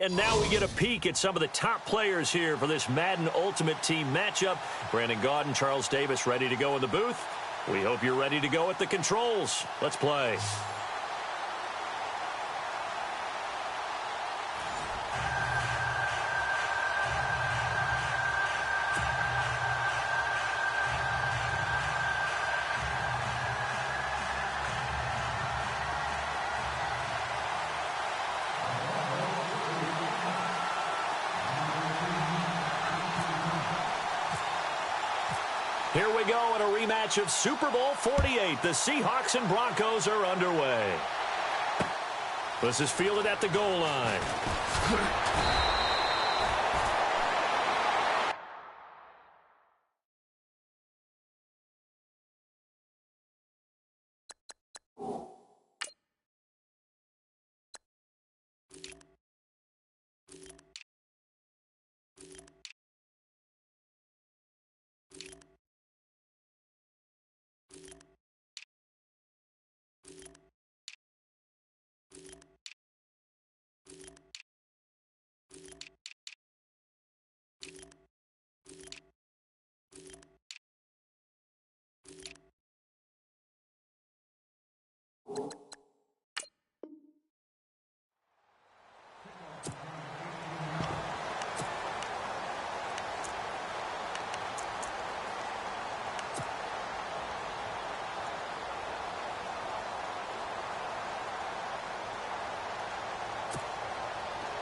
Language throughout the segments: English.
And now we get a peek at some of the top players here for this Madden Ultimate Team matchup. Brandon Gaudin, Charles Davis ready to go in the booth. We hope you're ready to go at the controls. Let's play. Here we go in a rematch of Super Bowl 48. The Seahawks and Broncos are underway. This is fielded at the goal line.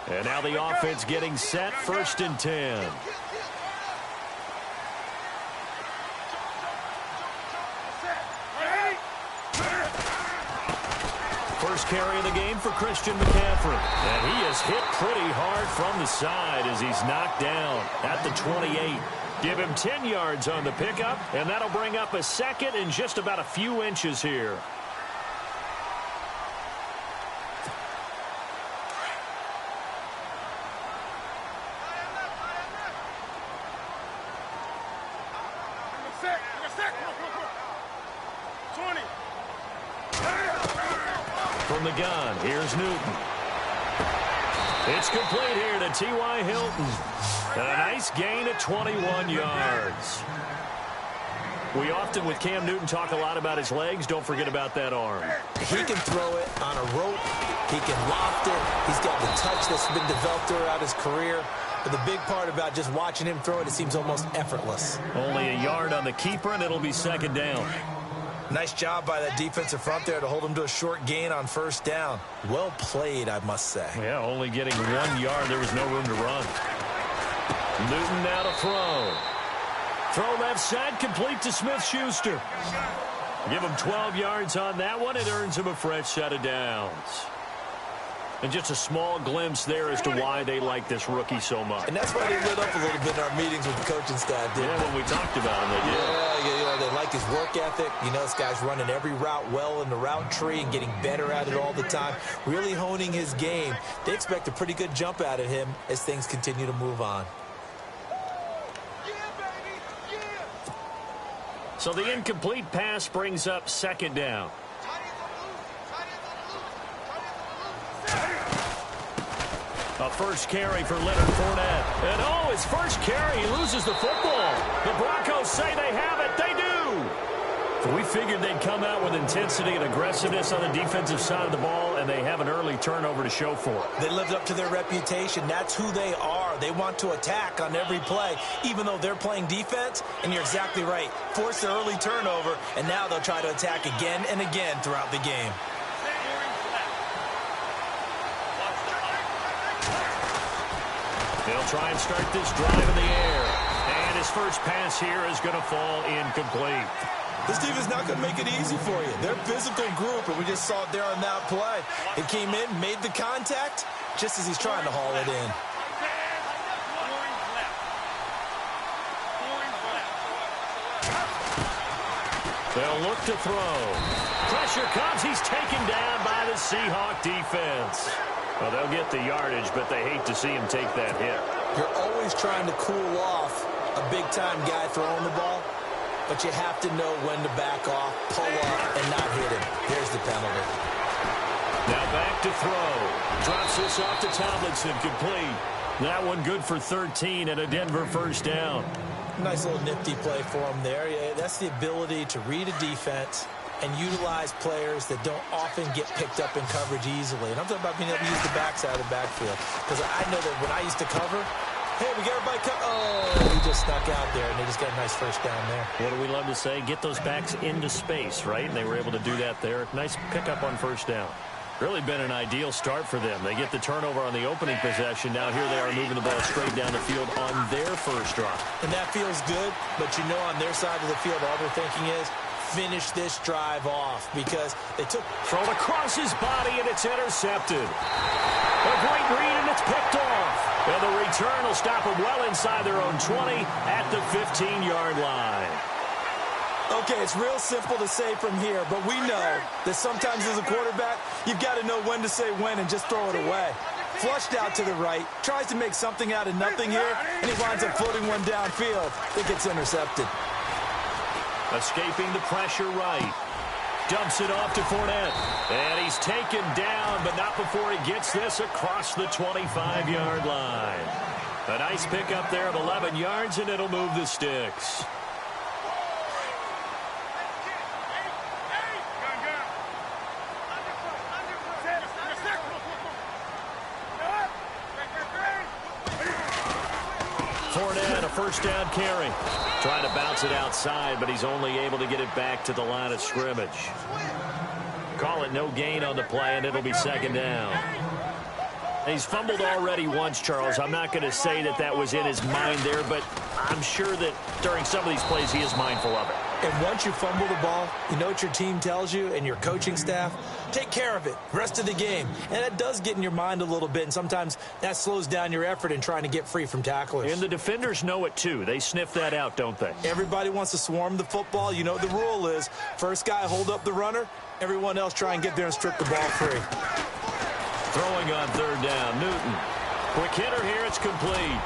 And now the offense getting set, 1st and 10. First carry of the game for Christian McCaffrey. And he is hit pretty hard from the side as he's knocked down at the 28. Give him 10 yards on the pickup, and that'll bring up a 2nd and just about a few inches here. From the gun, here's Newton. It's complete here to T.Y. Hilton. And a nice gain of 21 yards. We often, with Cam Newton, talk a lot about his legs. Don't forget about that arm. He can throw it on a rope. He can loft it. He's got the touch that's been developed throughout his career. But the big part about just watching him throw it, it seems almost effortless. Only a yard on the keeper, and it'll be 2nd down. Nice job by that defensive front there to hold him to a short gain on 1st down. Well played, I must say. Yeah, only getting 1 yard. There was no room to run. Newton now to throw. Throw left side, complete to Smith-Schuster. Give him 12 yards on that one. It earns him a fresh set of downs. And just a small glimpse there as to why they like this rookie so much. And that's why they lit up a little bit in our meetings with the coaching staff, didn't they? When we talked about him, they did. Yeah, they like his work ethic. You know, this guy's running every route well in the route tree and getting better at it all the time, really honing his game. They expect a pretty good jump out of him as things continue to move on. So the incomplete pass brings up second down. A first carry for Leonard Fournette. And his first carry, he loses the football. The Broncos say they have it. They do. We figured they'd come out with intensity and aggressiveness on the defensive side of the ball, and they have an early turnover to show for it. They lived up to their reputation. That's who they are. They want to attack on every play, even though they're playing defense. And you're exactly right. Force the early turnover, and now they'll try to attack again and again throughout the game. They'll try and start this drive in the air. And his first pass here is going to fall incomplete. This team is not going to make it easy for you. They're a physical group, and we just saw it there on that play. It came in, made the contact, just as he's trying to haul it in. They'll look to throw. Pressure comes. He's taken down by the Seahawk defense. Well, they'll get the yardage, but they hate to see him take that hit. You're always trying to cool off a big-time guy throwing the ball, but you have to know when to back off, pull up, and not hit him. There's the penalty. Now back to throw. Drops this off to Tomlinson, complete. That one good for 13 and a Denver first down. Nice little nifty play for him there. Yeah, that's the ability to read a defense and utilize players that don't often get picked up in coverage easily. And I'm talking about being able to use the backside of the backfield. Because I know that when I used to cover, hey, we got everybody he just snuck out there, and they just got a nice first down there. What do we love to say? Get those backs into space, right? And they were able to do that there. Nice pickup on first down. Really been an ideal start for them. They get the turnover on the opening possession. Now here they are moving the ball straight down the field on their first drive. And that feels good, but you know on their side of the field, all they're thinking is, finish this drive off, because they took... Thrown across his body, and it's intercepted. A great read, and it's picked off. And the return will stop them well inside their own 20 at the 15-yard line. Okay, it's real simple to say from here, but we know that sometimes as a quarterback, you've got to know when to say when and just throw it away. Flushed out to the right, tries to make something out of nothing here, and he winds up floating one downfield. It gets intercepted. Escaping the pressure right. Dumps it off to Fournette. And he's taken down, but not before he gets this across the 25-yard line. A nice pickup there of 11 yards, and it'll move the sticks. Fournette, a first down carry. Trying to bounce it outside, but he's only able to get it back to the line of scrimmage. Call it no gain on the play, and it'll be second down. He's fumbled already once, Charles. I'm not going to say that that was in his mind there, but I'm sure that during some of these plays he is mindful of it. And once you fumble the ball, you know what your team tells you and your coaching staff? Take care of it rest of the game. And it does get in your mind a little bit, and sometimes that slows down your effort in trying to get free from tacklers. And the defenders know it, too. They sniff that out, don't they? Everybody wants to swarm the football. You know what the rule is. First guy hold up the runner. Everyone else try and get there and strip the ball free. Throwing on third down, Newton. Quick hitter here, it's complete.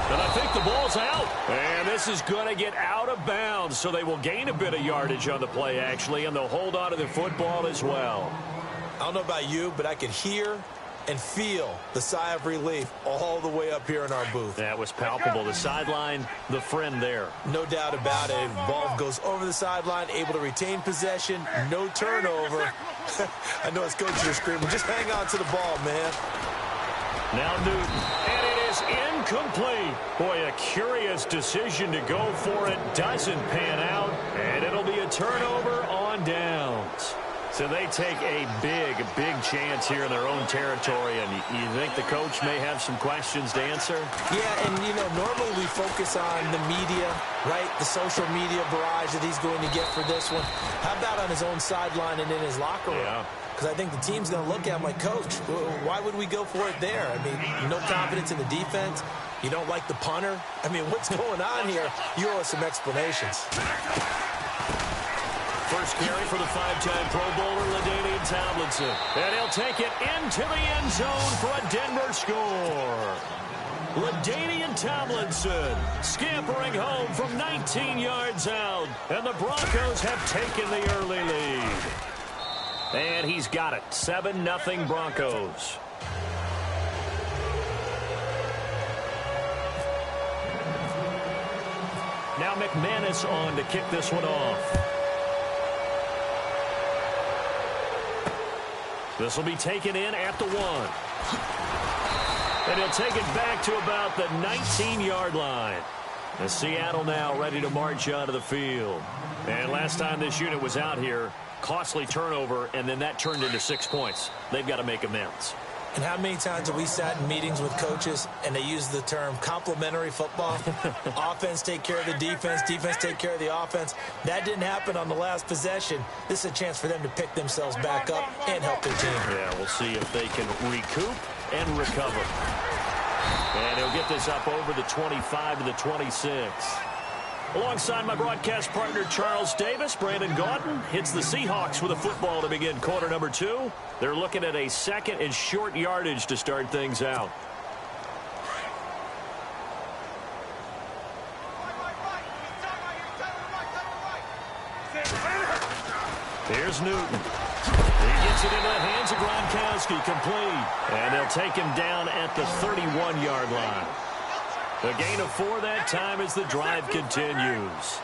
And I think the ball's out. And this is going to get out of bounds, so they will gain a bit of yardage on the play, actually, and they'll hold on to the football as well. I don't know about you, but I could hear and feel the sigh of relief all the way up here in our booth. That was palpable. The sideline, the friend there. No doubt about it. Ball goes over the sideline, able to retain possession, no turnover. I know his coaches are screaming, just hang on to the ball, man. Now Newton, and it is incomplete. Boy, a curious decision to go for it. Doesn't pan out, and it'll be a turnover on downs. So they take a big chance here in their own territory, and you think the coach may have some questions to answer? Yeah, and, you know, normally we focus on the media, right, the social media barrage that he's going to get for this one. How about on his own sideline and in his locker room? Yeah. Because I think the team's going to look at him like, Coach, why would we go for it there? I mean, no confidence in the defense. You don't like the punter. I mean, what's going on here? You owe us some explanations. First carry for the five-time Pro Bowler, LaDainian Tomlinson. And he'll take it into the end zone for a Denver score. LaDainian Tomlinson scampering home from 19 yards out. And the Broncos have taken the early lead. And he's got it. 7-0 Broncos. Now McManus on to kick this one off. This will be taken in at the 1. And he'll take it back to about the 19-yard line. And Seattle now ready to march onto the field. And last time this unit was out here, costly turnover, and then that turned into 6 points. They've got to make amends. And how many times have we sat in meetings with coaches and they use the term complementary football? Offense take care of the defense, defense take care of the offense. That didn't happen on the last possession. This is a chance for them to pick themselves back up and help their team. Yeah, we'll see if they can recoup and recover. And he'll get this up over the 25 to the 26. Alongside my broadcast partner, Charles Davis, Brandon Gaudin hits the Seahawks with a football to begin quarter number 2. They're looking at a second and short yardage to start things out. Here's Newton. He gets it into the hands of Gronkowski, complete. And they'll take him down at the 31-yard line. A gain of 4 that time as the drive continues.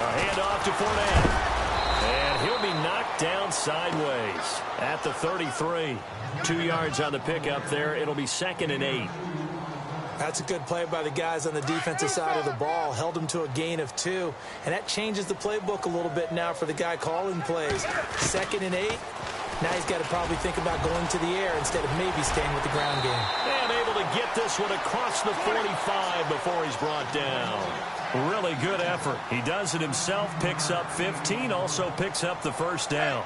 A handoff to Fournette. And he'll be knocked down sideways at the 33. 2 yards on the pickup there. It'll be 2nd and 8. That's a good play by the guys on the defensive side of the ball. Held him to a gain of 2. And that changes the playbook a little bit now for the guy calling plays. 2nd and 8. Now he's got to probably think about going to the air instead of maybe staying with the ground game. And able to get this one across the 45 before he's brought down. Really good effort. He does it himself, picks up 15, also picks up the first down.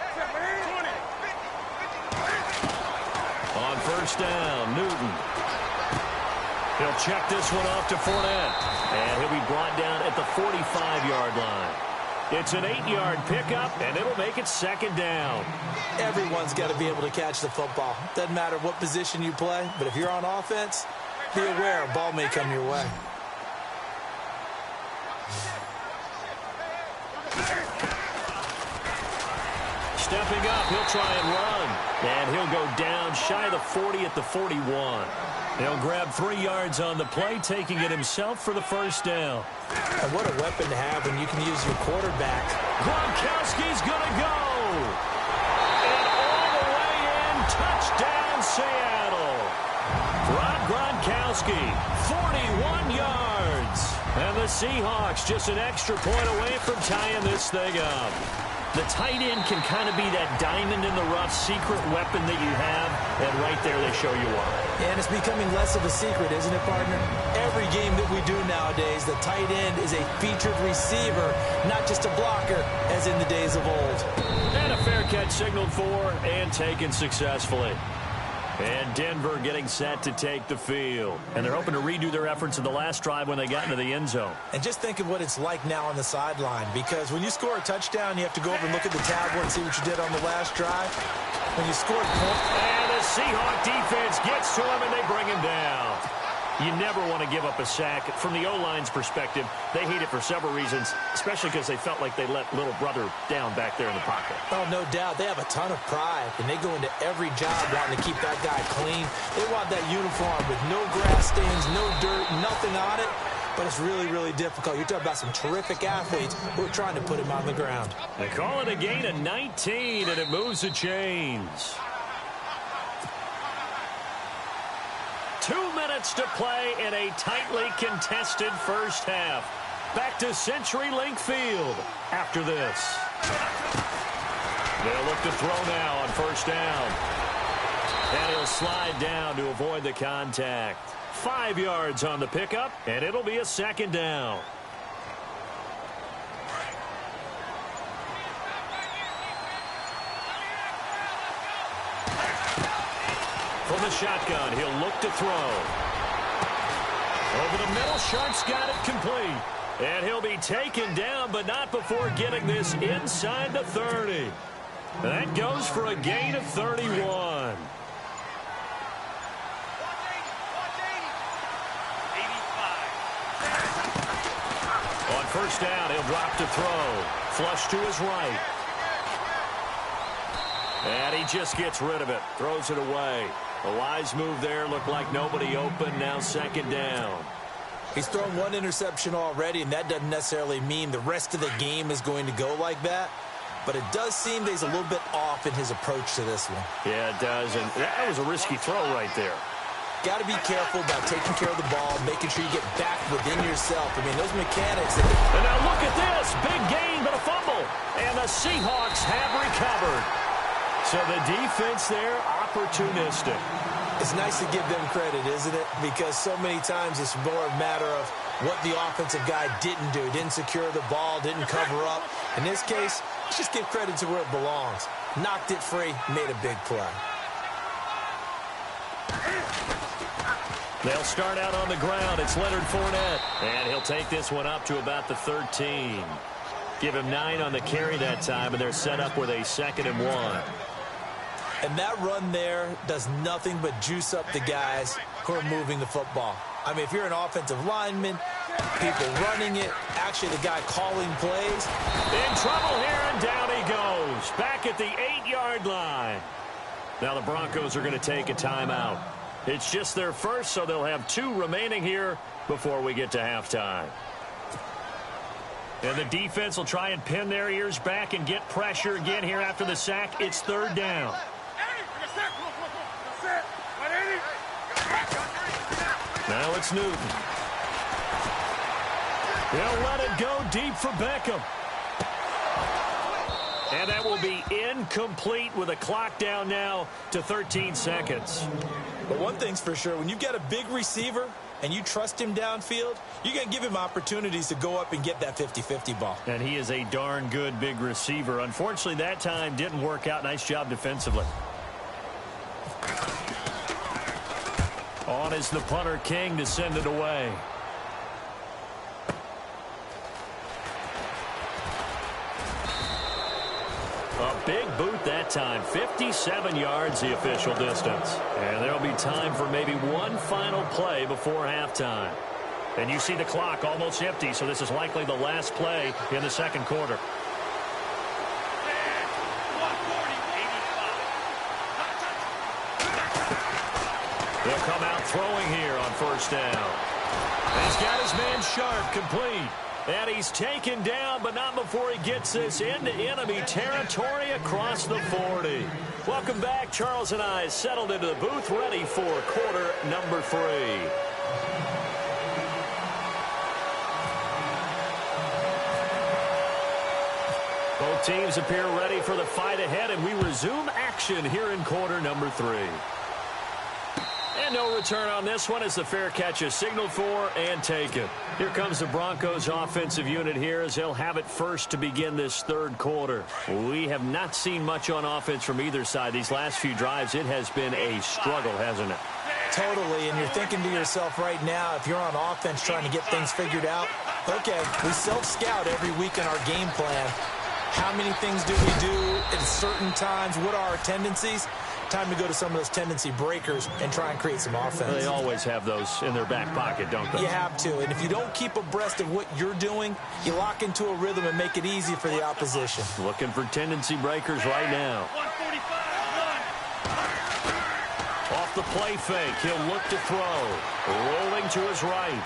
On first down, Newton. He'll check this one off to Fournette. And he'll be brought down at the 45-yard line. It's an 8-yard pickup, and it'll make it 2nd down. Everyone's got to be able to catch the football. Doesn't matter what position you play, but if you're on offense, be aware a ball may come your way. Stepping up, he'll try and run. And he'll go down shy of the 40 at the 41. He'll grab 3 yards on the play, taking it himself for the first down. And what a weapon to have when you can use your quarterback. Gronkowski's going to go. And all the way in, touchdown Seattle. Rob Gronkowski, 41 yards. And the Seahawks just an extra point away from tying this thing up. The tight end can kind of be that diamond in the rough secret weapon that you have, and right there they show you why. And it's becoming less of a secret, isn't it, partner? Every game that we do nowadays, the tight end is a featured receiver, not just a blocker, as in the days of old. And a fair catch signaled for and taken successfully. And Denver getting set to take the field. And they're hoping to redo their efforts in the last drive when they got into the end zone. And just think of what it's like now on the sideline. Because when you score a touchdown, you have to go over and look at the tablet and see what you did on the last drive. When you scored points. And the Seahawk defense gets to him and they bring him down. You never want to give up a sack. From the O-line's perspective, they hate it for several reasons, especially because they felt like they let little brother down back there in the pocket. Oh, no doubt. They have a ton of pride, and they go into every job wanting to keep that guy clean. They want that uniform with no grass stains, no dirt, nothing on it. But it's really, really difficult. You're talking about some terrific athletes who are trying to put him on the ground. They call it a gain of 19, and it moves the chains. 2 minutes to play in a tightly contested first half. Back to CenturyLink Field after this. They'll look to throw now on first down. And he'll slide down to avoid the contact. 5 yards on the pickup, and it'll be a 2nd down. From the shotgun, he'll look to throw. Over the middle, Sharp's got it complete. And he'll be taken down, but not before getting this inside the 30. That goes for a gain of 31. first down. He'll drop to throw. Flush to his right. And he just gets rid of it. Throws it away. A wise move there. Looked like nobody open. Now second down. He's thrown one interception already, and that doesn't necessarily mean the rest of the game is going to go like that. But it does seem that he's a little bit off in his approach to this one. Yeah, it does. And that was a risky throw right there. Got to be careful about taking care of the ball, making sure you get back within yourself. I mean, those mechanics. And now look at this. Big gain, but a fumble. And the Seahawks have recovered. So the defense there, opportunistic. It's nice to give them credit, isn't it? Because so many times it's more a matter of what the offensive guy didn't do. Didn't secure the ball, didn't cover up. In this case, let's just give credit to where it belongs. Knocked it free, made a big play. They'll start out on the ground. It's Leonard Fournette. And he'll take this one up to about the 13. Give him 9 on the carry that time, and they're set up with a 2nd and 1. And that run there does nothing but juice up the guys who are moving the football. I mean, if you're an offensive lineman, people running it, actually the guy calling plays. In trouble here, and down he goes. Back at the 8-yard line. Now the Broncos are going to take a timeout. It's just their first, so they'll have 2 remaining here before we get to halftime. And the defense will try and pin their ears back and get pressure again here after the sack. It's 3rd down. Now it's Newton. They'll let it go deep for Beckham. And that will be incomplete with a clock down now to 13 seconds. But one thing's for sure, when you've got a big receiver and you trust him downfield, you're going to give him opportunities to go up and get that 50-50 ball. And he is a darn good big receiver. Unfortunately, that time didn't work out. Nice job defensively. On is the punter, King, to send it away. A big boot that time. 57 yards the official distance. And there'll be time for maybe one final play before halftime. And you see the clock almost empty, so this is likely the last play in the second quarter. They'll come out throwing here on first down. He's got his man Sharp complete. And he's taken down, but not before he gets this into enemy territory across the 40. Welcome back. Charles and I settled into the booth, ready for quarter number 3. Both teams appear ready for the fight ahead, and we resume action here in quarter number 3. And no return on this one as the fair catch is signaled for and taken. Here comes the Broncos offensive unit here as they'll have it first to begin this third quarter. We have not seen much on offense from either side. These last few drives, it has been a struggle, hasn't it? Totally, and you're thinking to yourself right now, if you're on offense trying to get things figured out, okay, we self-scout every week in our game plan. How many things do we do at certain times? What are our tendencies? Time to go to some of those tendency breakers and try and create some offense. They always have those in their back pocket, don't they? You have to. And if you don't keep abreast of what you're doing, you lock into a rhythm and make it easy for the opposition. Looking for tendency breakers right now. Off the play fake, he'll look to throw. Rolling to his right.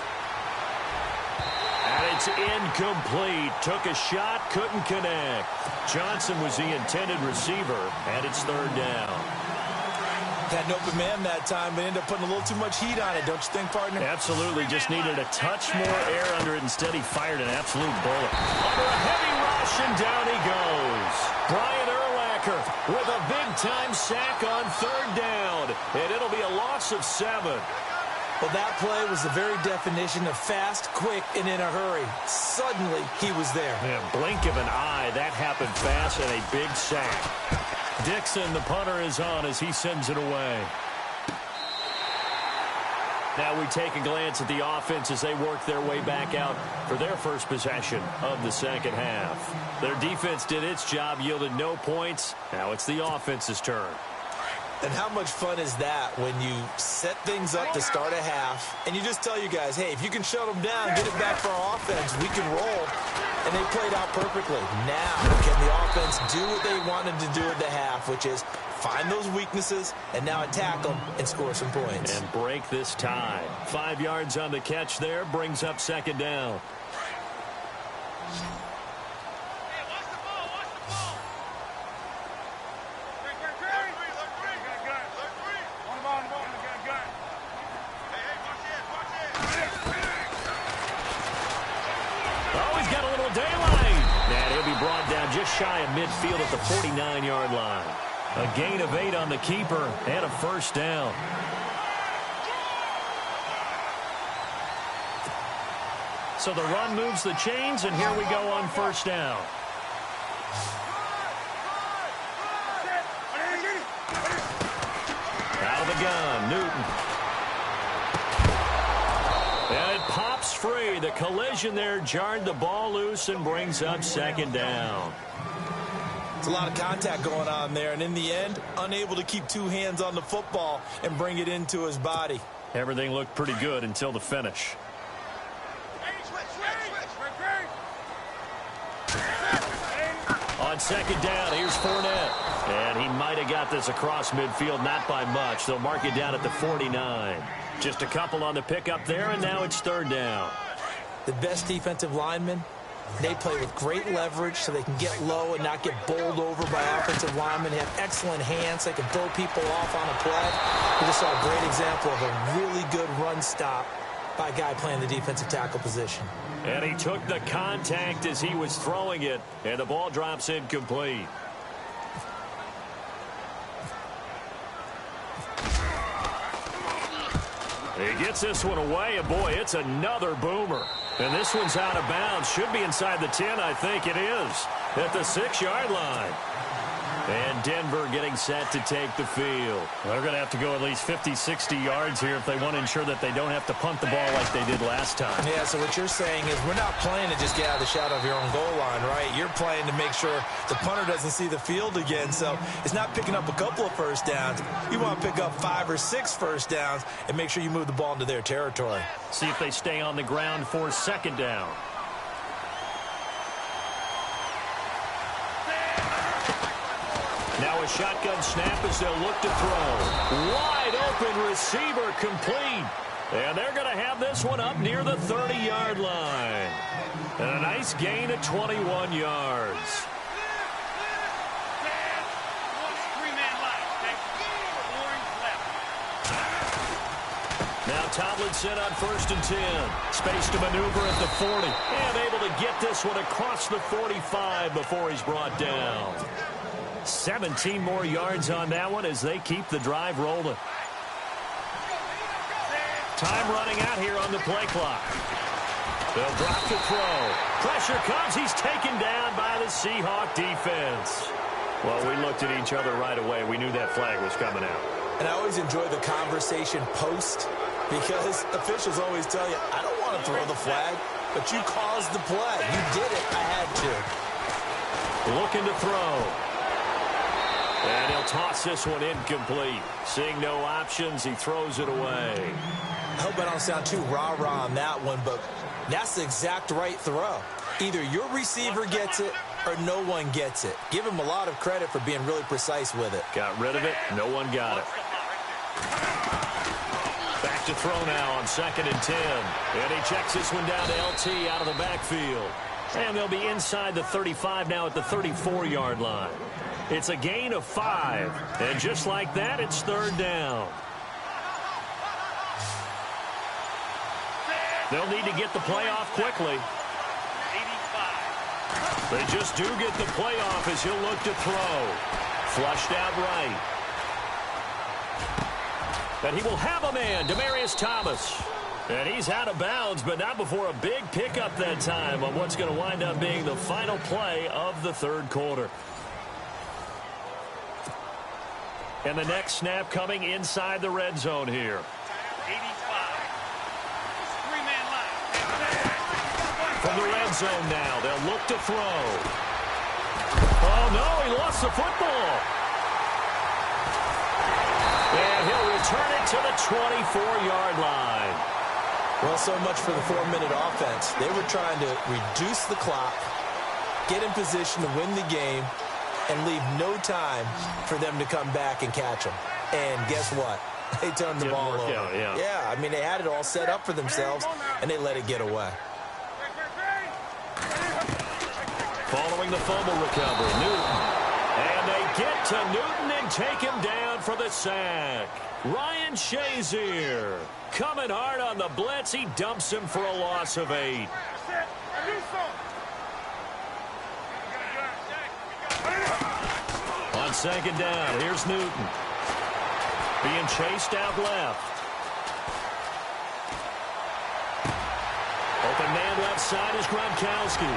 And it's incomplete. Took a shot, couldn't connect. Johnson was the intended receiver, and it's 3rd down. Had an open man that time, but ended up putting a little too much heat on it, don't you think, partner? Absolutely. Just needed a touch more air under it. Instead, he fired an absolute bullet. Under a heavy rush, and down he goes. Brian Urlacher with a big-time sack on 3rd down, and it'll be a loss of 7. Well, that play was the very definition of fast, quick, and in a hurry. Suddenly, he was there. Yeah, blink of an eye. That happened fast, and a big sack. Dixon, the punter, is on as he sends it away. Now we take a glance at the offense as they work their way back out for their first possession of the second half. Their defense did its job, yielded no points. Now it's the offense's turn. And how much fun is that when you set things up to start a half, and you just tell you guys, hey, if you can shut them down, get it back for our offense, we can roll. And they played out perfectly. Now, can the offense do what they wanted to do at the half, which is find those weaknesses and now attack them and score some points. And break this tie. 5 yards on the catch there, brings up second down. Just shy of midfield at the 49-yard line. A gain of 8 on the keeper and a first down. So the run moves the chains, and here we go on first down. Out of the gun, Newton. And it pops free. The collision there jarred the ball loose and brings up second down. It's a lot of contact going on there, and in the end, unable to keep 2 hands on the football and bring it into his body. Everything looked pretty good until the finish. On second down, here's Fournette. And he might have got this across midfield, not by much. They'll mark it down at the 49. Just a couple on the pickup there, and now it's third down. The best defensive linemen, they play with great leverage so they can get low and not get bowled over by offensive linemen. They have excellent hands. They can throw people off on a play. We just saw a great example of a really good run stop by a guy playing the defensive tackle position. And he took the contact as he was throwing it, and the ball drops incomplete. He gets this one away, and boy, it's another boomer. And this one's out of bounds. Should be inside the 10, I think it is, at the 6-yard line. And Denver getting set to take the field. They're going to have to go at least 50, 60 yards here if they want to ensure that they don't have to punt the ball like they did last time. Yeah, so what you're saying is we're not playing to just get out of the shadow of your own goal line, right? You're playing to make sure the punter doesn't see the field again. So it's not picking up a couple of first downs. You want to pick up 5 or 6 first downs and make sure you move the ball into their territory. See if they stay on the ground for second down. Now a shotgun snap as they'll look to throw. Wide open receiver complete. And they're going to have this one up near the 30-yard line. And a nice gain of 21 yards. Now Tomlinson on 1st and 10. Space to maneuver at the 40. And able to get this one across the 45 before he's brought down. 17 more yards on that one as they keep the drive rolling. Time running out here on the play clock. They'll drop the throw. Pressure comes. He's taken down by the Seahawk defense. Well, we looked at each other right away. We knew that flag was coming out. And I always enjoy the conversation post because officials always tell you, I don't want to throw the flag, but you caused the play. You did it. I had to. Looking to throw. And he'll toss this one incomplete. Seeing no options, he throws it away. I hope I don't sound too rah-rah on that one, but that's the exact right throw. Either your receiver gets it or no one gets it. Give him a lot of credit for being really precise with it. Got rid of it. No one got it. Back to throw now on 2nd and 10. And he checks this one down to LT out of the backfield. And they'll be inside the 35 now at the 34-yard line. It's a gain of 5. And just like that, it's third down. They'll need to get the play off quickly. They just do get the play off as he'll look to throw. Flushed out right. And he will have a man, Demaryius Thomas. And he's out of bounds, but not before a big pickup that time on what's going to wind up being the final play of the third quarter. And the next snap coming inside the red zone here. 85. Three-man line. From the red zone now, they'll look to throw. Oh, no, he lost the football. the 24-yard line. Well, so much for the 4-minute offense. They were trying to reduce the clock, get in position to win the game, and leave no time for them to come back and catch them. And guess what? They turned the ball over. Yeah, I mean, they had it all set up for themselves, and they let it get away. Following the fumble recovery, Newton. And they get to Newton and take him down for the sack. Ryan Shazier coming hard on the blitz. He dumps him for a loss of 8. On second down, here's Newton. Being chased out left. Open man left side is Gronkowski.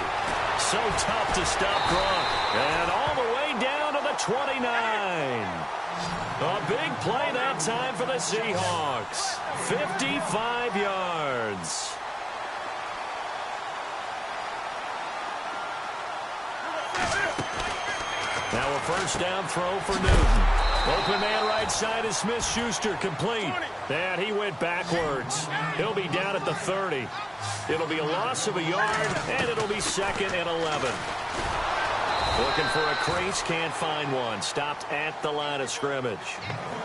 So tough to stop Gronk. And all the way down to the 29. A big play that time for the Seahawks. 55 yards. Now a first down throw for Newton. Open man right side is Smith-Schuster, complete. And he went backwards. He'll be down at the 30. It'll be a loss of a yard, and it'll be 2nd and 11. Looking for a crease, can't find one. Stopped at the line of scrimmage.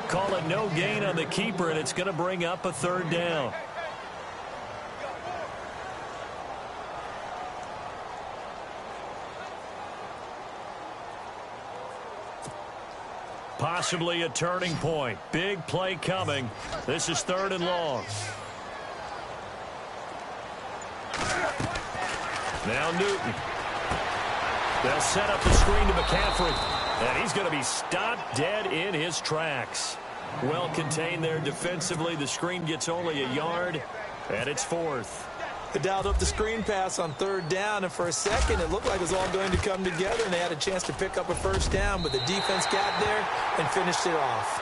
Call it no gain on the keeper, and it's going to bring up a 3rd down. Possibly a turning point. Big play coming. This is 3rd and long. Now Newton. They'll set up the screen to McCaffrey. And he's going to be stopped dead in his tracks. Well contained there defensively. The screen gets only a yard. And it's 4th. They dialed up the screen pass on 3rd down, and for a second it looked like it was all going to come together, and they had a chance to pick up a 1st down, but the defense got there and finished it off.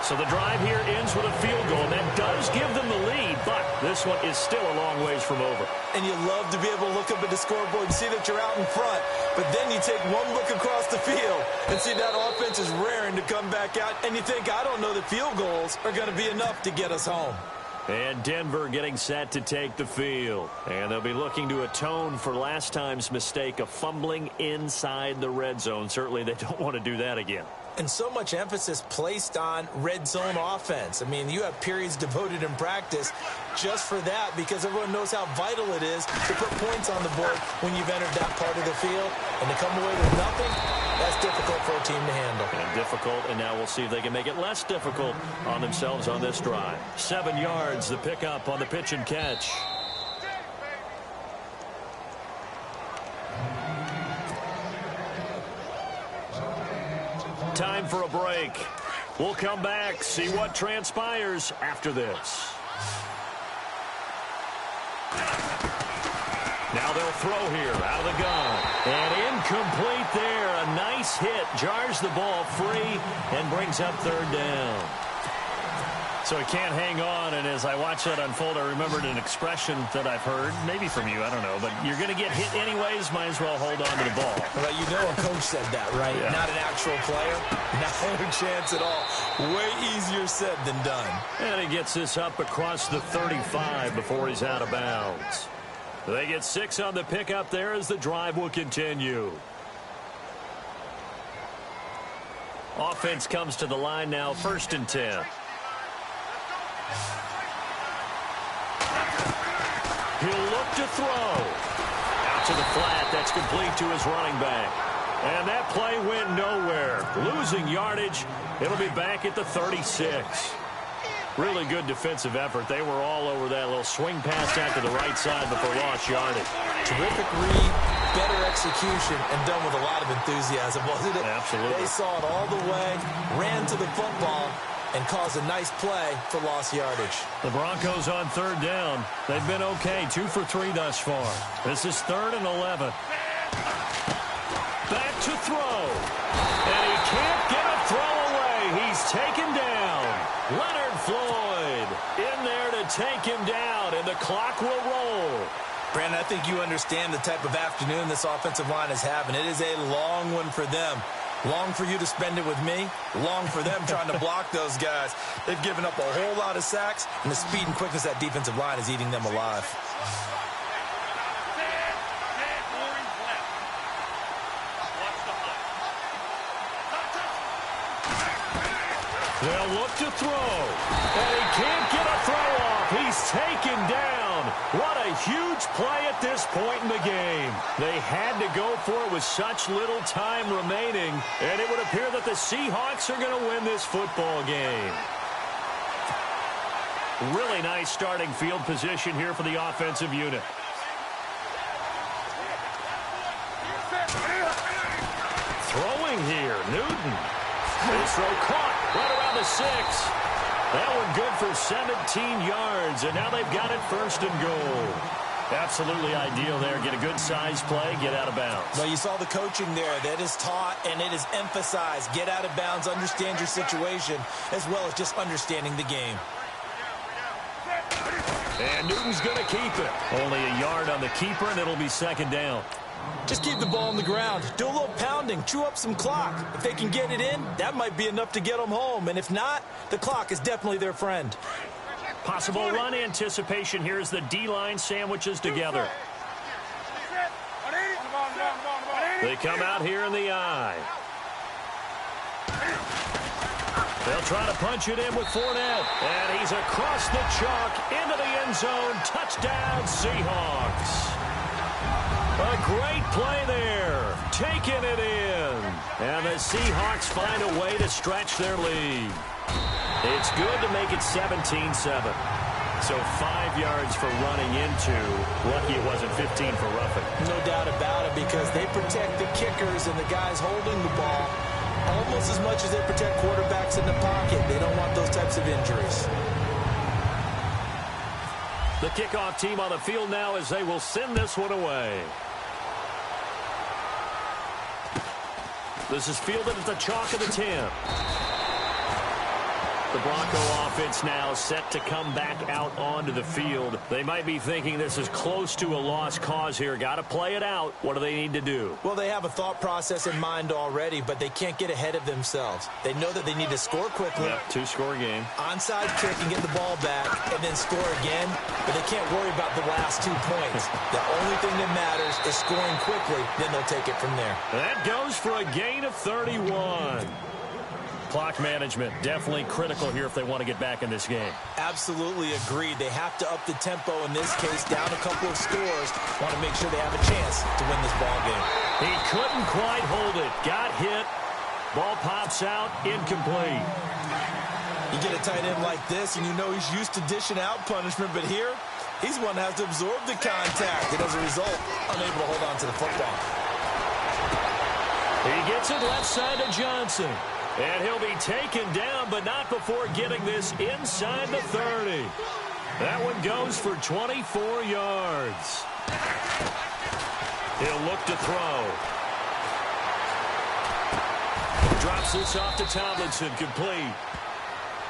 So the drive here ends with a field goal. That does give them the lead, but this one is still a long ways from over. And you love to be able to look up at the scoreboard and see that you're out in front, but then you take one look across the field and see that offense is raring to come back out, and you think, I don't know that field goals are going to be enough to get us home. And Denver getting set to take the field. And they'll be looking to atone for last time's mistake of fumbling inside the red zone. Certainly they don't want to do that again. And so much emphasis placed on red zone offense. I mean, you have periods devoted in practice just for that, because everyone knows how vital it is to put points on the board when you've entered that part of the field. And to come away with nothing, that's difficult for a team to handle. And difficult, and now we'll see if they can make it less difficult on themselves on this drive. 7 yards, the pickup on the pitch and catch. Time for a break. We'll come back, see what transpires after this. Now they'll throw here out of the gun. And incomplete there. A nice hit. Jars the ball free and brings up 3rd down. So he can't hang on, and as I watch that unfold, I remembered an expression that I've heard, maybe from you, I don't know, but you're going to get hit anyways, might as well hold on to the ball. Well, you know a coach said that, right? Yeah. Not an actual player. No chance at all. Way easier said than done. And he gets this up across the 35 before he's out of bounds. They get 6 on the pickup there as the drive will continue. Offense comes to the line now, 1st and 10. He'll look to throw. Out to the flat. That's complete to his running back. And that play went nowhere. Losing yardage. It'll be back at the 36. Really good defensive effort. They were all over that little swing pass out to the right side before lost yardage. Terrific read, better execution, and done with a lot of enthusiasm, wasn't it? Absolutely. They saw it all the way, ran to the football, and caused a nice play for lost yardage. The Broncos on 3rd down. They've been okay, 2 for 3 thus far. This is 3rd and 11. Back to throw. And he can't get a throw away. He's taken down. Leonard Floyd in there to take him down, and the clock will roll. Brandon, I think you understand the type of afternoon this offensive line is having. It is a long one for them. Long for you to spend it with me. Long for them trying to block those guys. They've given up a whole lot of sacks, and the speed and quickness of that defensive line is eating them alive. They'll look to throw, and he can't get a throw off. He's taken down. What a huge play at this point in the game. They had to go for it with such little time remaining, and it would appear that the Seahawks are going to win this football game. Really nice starting field position here for the offensive unit. Throwing here, Newton. His throw caught right around the 6. That one good for 17 yards, and now they've got it 1st and goal. Absolutely ideal there. Get a good size play, get out of bounds. Well, you saw the coaching there. That is taught and it is emphasized. Get out of bounds, understand your situation, as well as just understanding the game. And Newton's going to keep it. Only a yard on the keeper, and it'll be 2nd down. Just keep the ball on the ground. Do a little pounding. Chew up some clock. If they can get it in, that might be enough to get them home. And if not, the clock is definitely their friend. Possible run anticipation here as the D-line sandwiches together. They come out here in the eye. They'll try to punch it in with Fournette. And he's across the chalk into the end zone. Touchdown, Seahawks. A great play there. Taking it in. And the Seahawks find a way to stretch their lead. It's good to make it 17-7. So 5 yards for running into. Lucky it wasn't 15 for roughing. No doubt about it, because they protect the kickers and the guys holding the ball almost as much as they protect quarterbacks in the pocket. They don't want those types of injuries. The kickoff team on the field now as they will send this one away. This is fielded at the chalk of the 10. The Bronco offense now set to come back out onto the field. They might be thinking this is close to a lost cause here. Got to play it out. What do they need to do? Well, they have a thought process in mind already, but they can't get ahead of themselves. They know that they need to score quickly. Yep, 2-score game. Onside kick and get the ball back and then score again, but they can't worry about the last 2 points. The only thing that matters is scoring quickly, then they'll take it from there. That goes for a gain of 31. Clock management, definitely critical here if they want to get back in this game. Absolutely agreed. They have to up the tempo in this case, down a couple of scores. Want to make sure they have a chance to win this ball game. He couldn't quite hold it. Got hit. Ball pops out, incomplete. You get a tight end like this, and you know he's used to dishing out punishment, but here, he's one that has to absorb the contact, and as a result, unable to hold on to the football. He gets it left side to Johnson. And he'll be taken down, but not before getting this inside the 30. That one goes for 24 yards. He'll look to throw. Drops this off to Tomlinson, complete.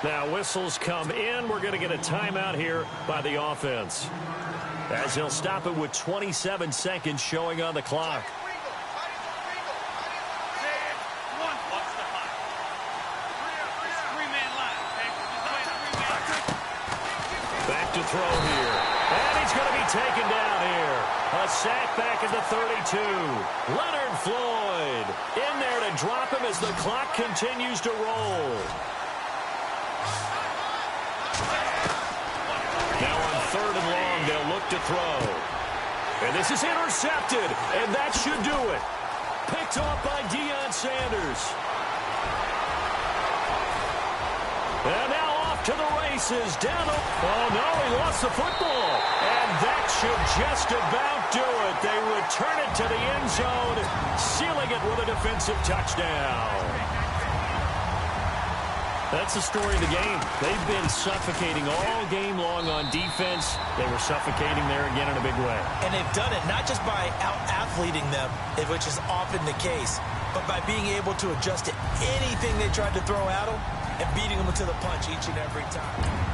Now whistles come in. We're going to get a timeout here by the offense, as he'll stop it with 27 seconds showing on the clock. Back to throw here. And he's going to be taken down here. A sack back at the 32. Leonard Floyd in there to drop him as the clock continues to roll. Now on 3rd and long, they'll look to throw. And this is intercepted, and that should do it. Picked off by Deion Sanders. And now off to the races. Down. Oh, no, he lost the football. And that should just about do it. They return it to the end zone, sealing it with a defensive touchdown. That's the story of the game. They've been suffocating all game long on defense. They were suffocating there again in a big way. And they've done it not just by out-athleting them, which is often the case, but by being able to adjust to anything they tried to throw at them and beating them to the punch each and every time.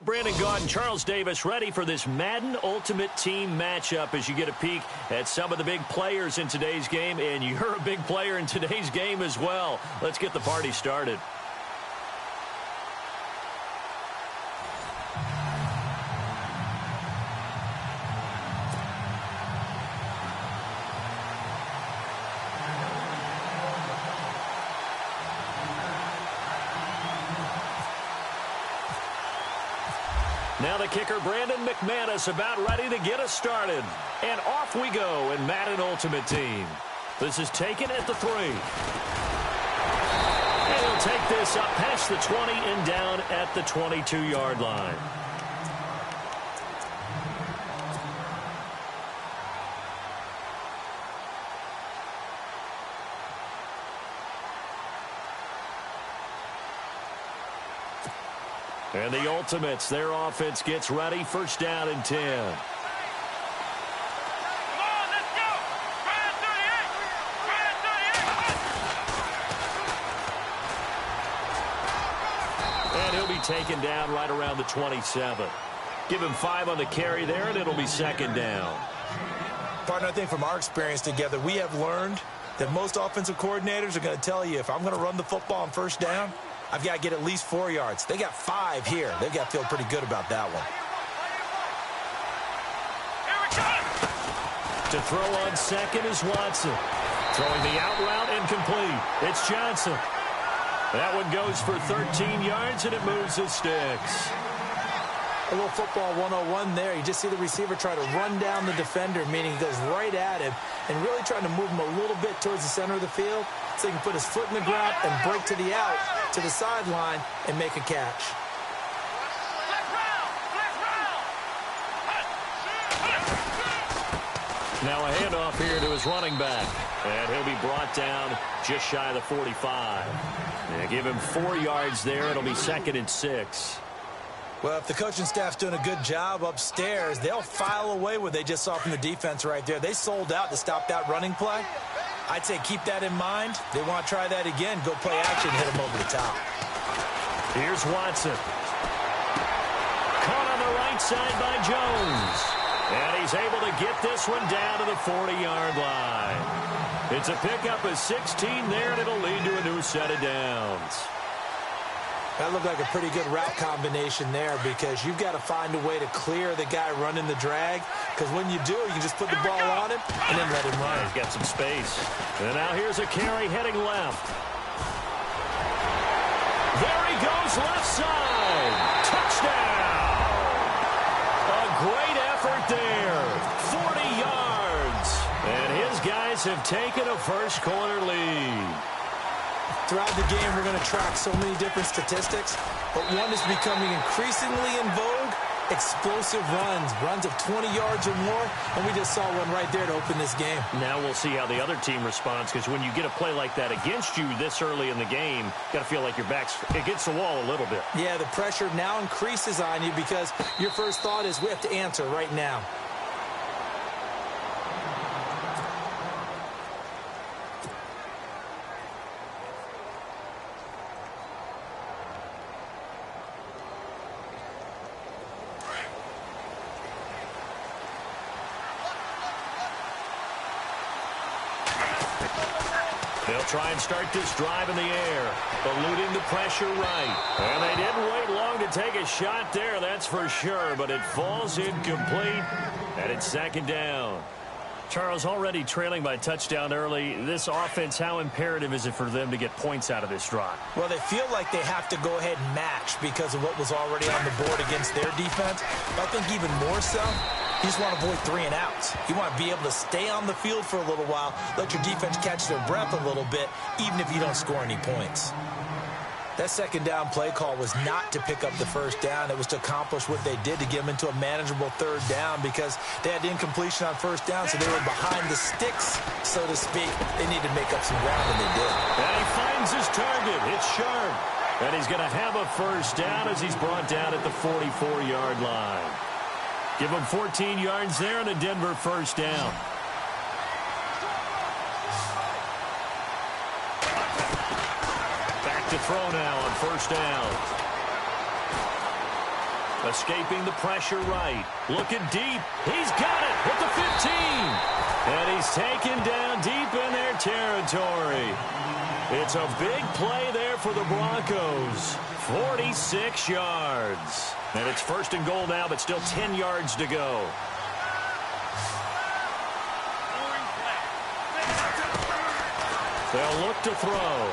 Brandon Gaudin, Charles Davis ready for this Madden Ultimate Team matchup as you get a peek at some of the big players in today's game, and you're a big player in today's game as well. Let's get the party started. Now the kicker, Brandon McManus, about ready to get us started. And off we go in Madden Ultimate Team. This is taken at the 3. And he'll take this up past the 20 and down at the 22-yard line. And the Ultimates, their offense gets ready. First down and 10. Come on, let's go. Try at 38. And he'll be taken down right around the 27. Give him 5 on the carry there, and it'll be second down. Partner, I think from our experience together, we have learned that most offensive coordinators are going to tell you, if I'm going to run the football on first down, I've got to get at least 4 yards. They got 5 here. They've got to feel pretty good about that one. To throw on second is Watson. Throwing the out route incomplete. It's Johnson. That one goes for 13 yards, and it moves the sticks. A little football 101 there. You just see the receiver try to run down the defender, meaning he goes right at him and really trying to move him a little bit towards the center of the field so he can put his foot in the ground and break to the out, to the sideline, and make a catch. Now a handoff here to his running back. And he'll be brought down just shy of the 45. And give him 4 yards there. It'll be second and 6. Well, if the coaching staff's doing a good job upstairs, they'll file away what they just saw from the defense right there. They sold out to stop that running play. I'd say keep that in mind. They want to try that again. Go play action, hit them over the top. Here's Watson. Caught on the right side by Jones. And he's able to get this one down to the 40-yard line. It's a pickup of 16 there, and it'll lead to a new set of downs. That looked like a pretty good route combination there because you've got to find a way to clear the guy running the drag, because when you do, you can just put the ball on him and then let him run. He's got some space. And now here's a carry heading left. There he goes, left side. Touchdown. A great effort there. 40 yards. And his guys have taken a first-quarter lead. Throughout the game, we're going to track so many different statistics, but one is becoming increasingly in vogue: explosive runs of 20 yards or more, and we just saw one right there to open this game. Now we'll see how the other team responds, because when you get a play like that against you this early in the game, you got to feel like your back's against the wall a little bit. Yeah, the pressure now increases on you because your first thought is we have to answer right now. They'll try and start this drive in the air, eluding the pressure right. And they didn't wait long to take a shot there, that's for sure, but it falls incomplete, and it's second down. Charles, already trailing by touchdown early. This offense, how imperative is it for them to get points out of this drive? Well, they feel like they have to go ahead and match because of what was already on the board against their defense. But I think even more so, you just want to avoid 3 and outs. You want to be able to stay on the field for a little while, let your defense catch their breath a little bit, even if you don't score any points. That second down play call was not to pick up the first down. It was to accomplish what they did, to get them into a manageable third down, because they had incompletion on first down, so they were behind the sticks, so to speak. They needed to make up some ground, and they did. And he finds his target. It's Sharp. And he's going to have a first down as he's brought down at the 44-yard line. Give him 14 yards there and a Denver first down. Back to throw now on first down. Escaping the pressure right. Looking deep. He's got it at the 15. And he's taken down deep in their territory. It's a big play there for the Broncos. 46 yards. And it's first and goal now, but still 10 yards to go. They'll look to throw.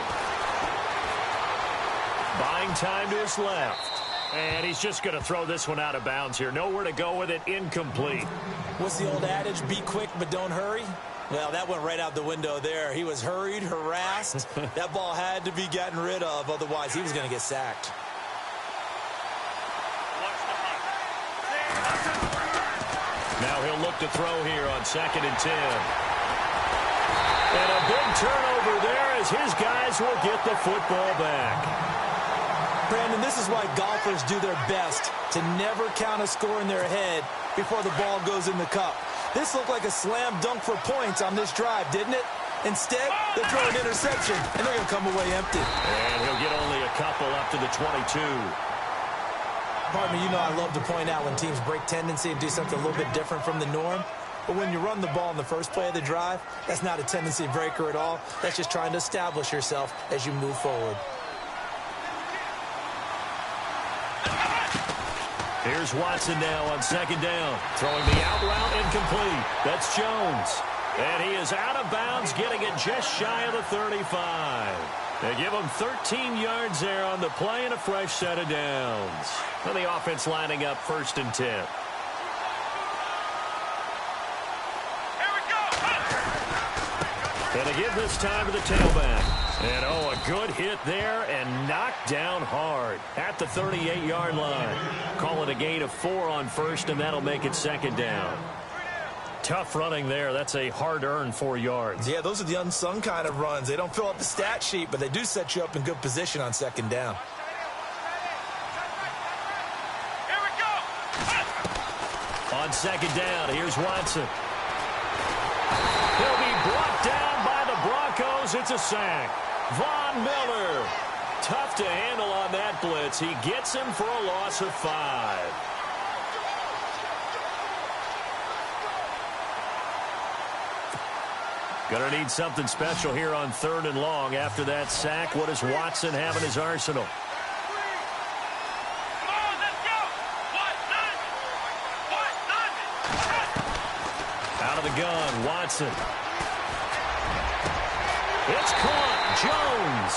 Buying time to his left. And he's just going to throw this one out of bounds here. Nowhere to go with it. Incomplete. What's the old adage? Be quick, but don't hurry. Well, that went right out the window there. He was hurried, harassed. That ball had to be gotten rid of. Otherwise, he was going to get sacked. Now he'll look to throw here on 2nd and 10. And a big turnover there as his guys will get the football back. Brandon, this is why golfers do their best to never count a score in their head before the ball goes in the cup. This looked like a slam dunk for points on this drive, didn't it? Instead, they throw an interception, and they're going to come away empty. And he'll get only a couple up to the 22. Pardon me, you know I love to point out when teams break tendency and do something a little bit different from the norm. But when you run the ball in the first play of the drive, that's not a tendency breaker at all. That's just trying to establish yourself as you move forward. Here's Watson now on 2nd down. Throwing the out route incomplete. That's Jones. And he is out of bounds, getting it just shy of the 35. They give him 13 yards there on the play and a fresh set of downs. And the offense lining up 1st and 10. Here we go. And they give this time to the tailback. And, oh, a good hit there and knocked down hard at the 38-yard line. Call it a gain of 4 on 1st, and that'll make it 2nd down. Tough running there. That's a hard-earned 4 yards. Yeah, those are the unsung kind of runs. They don't fill up the stat sheet, but they do set you up in good position on 2nd down. Here we go. On 2nd down, here's Watson. He'll be brought down by the Broncos. It's a sack. Von Miller. Tough to handle on that blitz. He gets him for a loss of 5. Gonna need something special here on 3rd and long. After that sack, what does Watson have in his arsenal? Come on, let's go. Watson. Out of the gun, Watson. It's caught. Jones.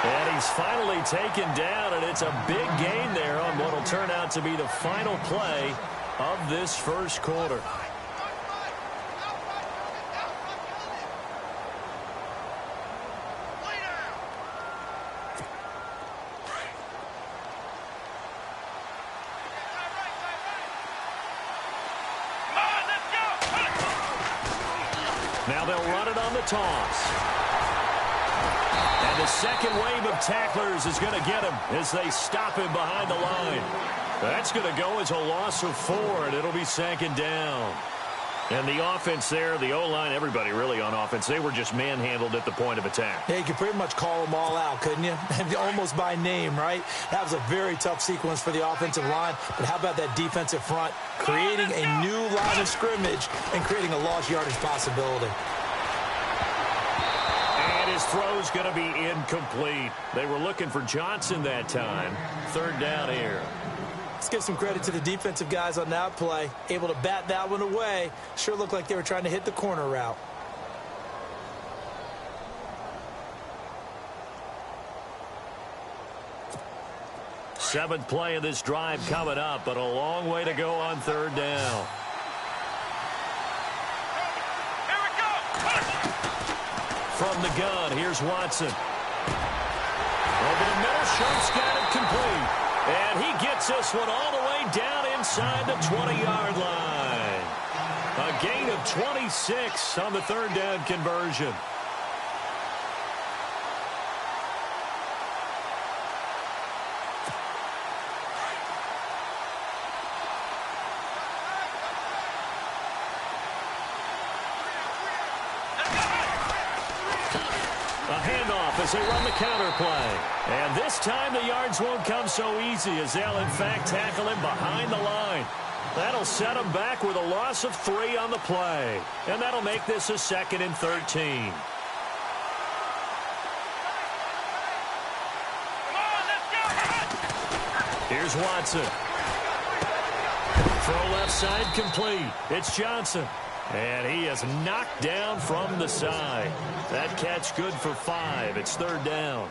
And he's finally taken down, and it's a big gain there on what will turn out to be the final play of this first quarter. Now they'll run it on the toss. And the second wave of tacklers is going to get him as they stop him behind the line. That's going to go as a loss of 4, and it'll be 2nd down. And the offense there, the O-line, everybody really on offense, they were just manhandled at the point of attack. Yeah, you could pretty much call them all out, couldn't you? Almost by name, right? That was a very tough sequence for the offensive line. But how about that defensive front creating a new line of scrimmage and creating a lost yardage possibility? And his throw's going to be incomplete. They were looking for Johnson that time. 3rd down here. Let's give some credit to the defensive guys on that play. Able to bat that one away. Sure looked like they were trying to hit the corner route. Seventh play of this drive coming up, but a long way to go on 3rd down. Here we go. From the gun, here's Watson. Over the middle, Schultz got it complete. And he gets this one all the way down inside the 20-yard line. A gain of 26 on the 3rd down conversion. A handoff as they run the counter play. And this time the yards won't come so easy as they'll, in fact, tackle him behind the line. That'll set him back with a loss of 3 on the play. And that'll make this a 2nd and 13. Here's Watson. Throw left side complete. It's Johnson. And he is knocked down from the side. That catch good for 5. It's 3rd down.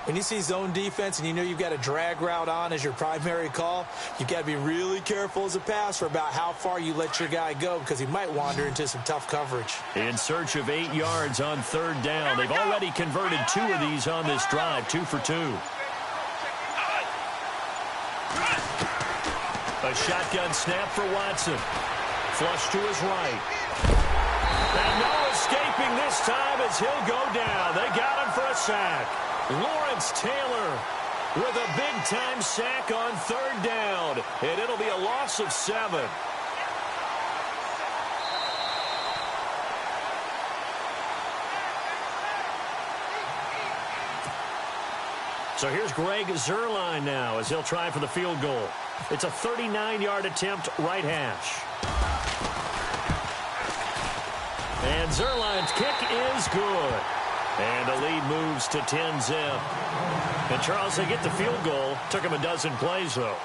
When you see zone defense and you know you've got a drag route on as your primary call, you've got to be really careful as a passer about how far you let your guy go because he might wander into some tough coverage. In search of 8 yards on 3rd down. They've already converted 2 of these on this drive, 2 for 2. A shotgun snap for Watson. Flush to his right. And no escaping this time as he'll go down. They got him for a sack. Lawrence Taylor with a big-time sack on 3rd down. And it'll be a loss of 7. So here's Greg Zuerlein now as he'll try for the field goal. It's a 39-yard attempt, right hash. And Zuerlein's kick is good. And the lead moves to 10-zip. And, Charles, they get the field goal. Took him a dozen plays, though.